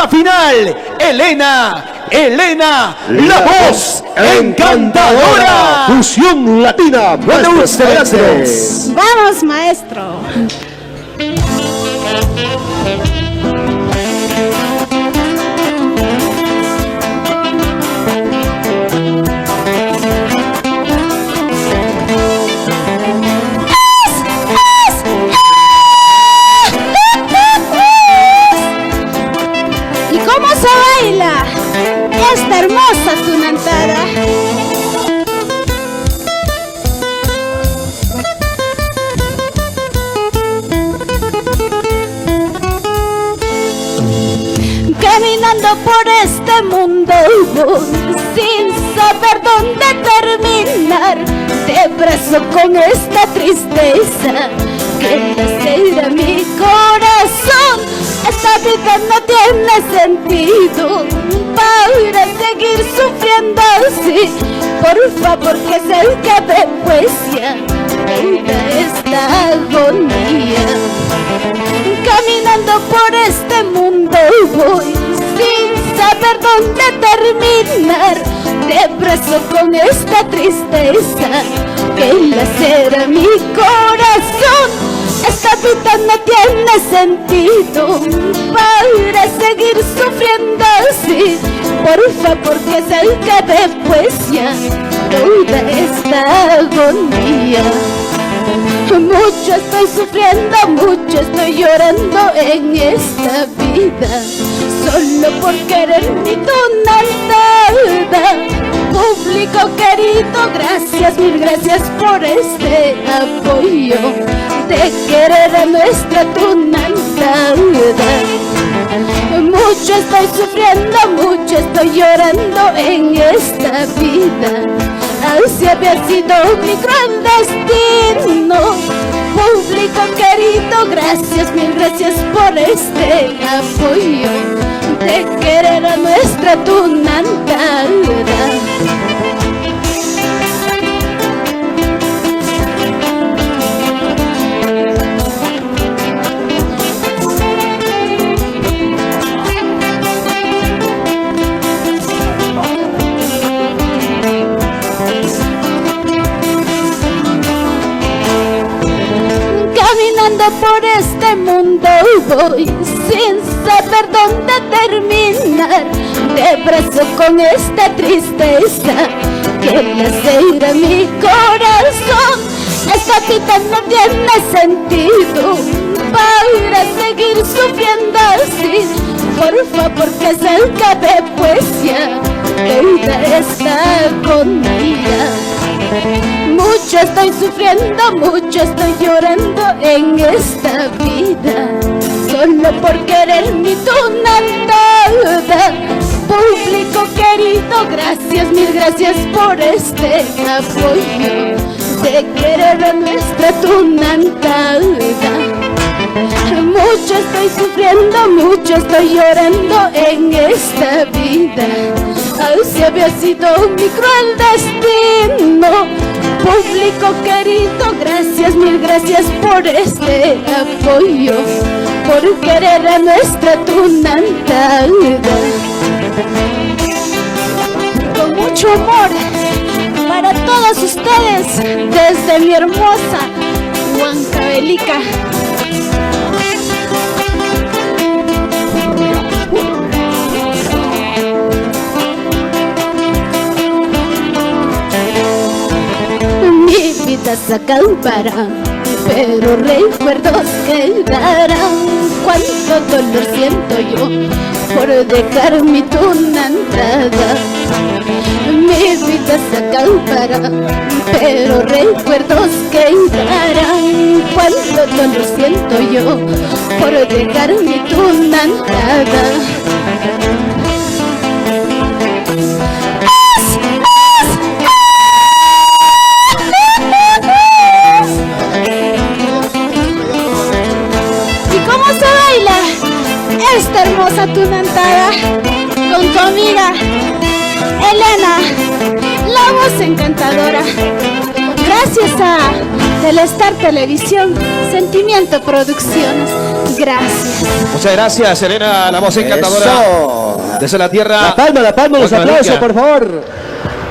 la final, Elena, la voz encantadora. Fusión latina, ustedes. Vamos, maestro. ¿Y cómo se baila esta hermosa tunantada? Caminando por este mundo sin saber dónde terminar, te abrazo con esta tristeza que lacera mi corazón. Esta vida no tiene sentido para seguir sufriendo así. Por favor, que se acabe poesía toda esta agonía. Caminando por este mundo voy sin saber dónde terminar, te abrazo con esta tristeza que lacera mi corazón. Esta vida no tiene sentido para seguir sufriendo así. Por favor, que se acabe poesía toda esta agonía. Mucho estoy sufriendo, mucho estoy llorando en esta vida, solo por querer mi tonaltada. Público querido, gracias, mil gracias por este apoyo de querer a nuestra tonaltada. Mucho estoy sufriendo, mucho estoy llorando en esta vida. Así había sido mi gran destino. Público querido, gracias, mil gracias por este apoyo de querer a nuestra tunantada. Caminando por este mundo voy sin saber dónde terminar, te abrazo con esta tristeza que lacera mi corazón. Esta vida no tiene sentido para seguir sufriendo así. Por favor, que se acabe poesía toda esta agonía. Mucho estoy sufriendo, mucho estoy llorando en esta vida, solo por querer mi tonaltada. Público querido, gracias, mil gracias por este apoyo de querer a nuestra tonaltada. Mucho estoy sufriendo, mucho estoy llorando en esta vida. Así había sido mi cruel destino. Público querido, gracias, mil gracias por este apoyo, por querer a nuestra tunantada. Con mucho amor para todos ustedes, desde mi hermosa Huancavelica. Mi vida se acabará, pero recuerdos quedarán. Cuánto dolor siento yo por dejar mi tunantada. Mi vida se acabará, pero recuerdos quedarán. Cuánto dolor siento yo por dejar mi tunantada. Esta hermosa tunantada con tu amiga Elena, la voz encantadora. Gracias a Telestar Televisión, Sentimiento Producciones. Gracias. Muchas gracias, Elena, la voz encantadora. Eso. Desde la tierra. La palma, los aplausos, por favor.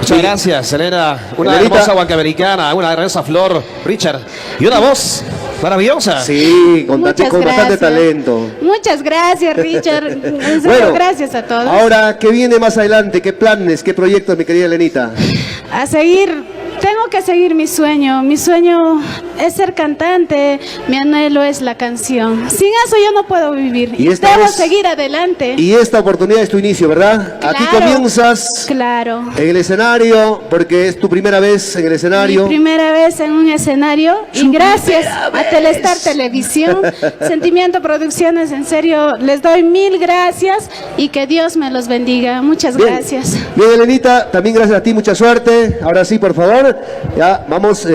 Muchas gracias, Elena. Una Elenita. hermosa huancamericana, una hermosa flor, Richard. Y una voz maravillosa. Sí, con Muchas bastante gracias. talento. Muchas gracias, Richard. En serio, Bueno, gracias a todos. Ahora, ¿qué viene más adelante? ¿Qué planes, qué proyectos, mi querida Elenita? A seguir. Tengo que seguir mi sueño. Mi sueño es ser cantante. Mi anhelo es la canción. Sin eso yo no puedo vivir. Y esta Debo vez- seguir adelante. Y esta oportunidad es tu inicio, ¿verdad? Aquí Claro. comienzas Claro. en el escenario, porque es tu primera vez en el escenario. Mi primera vez en un escenario y gracias a Telestar Televisión, Sentimiento Producciones, en serio, les doy 1000 gracias y que Dios me los bendiga. Muchas Bien. gracias. Bien, Elenita, también gracias a ti, mucha suerte. Ahora sí, por favor, ya vamos,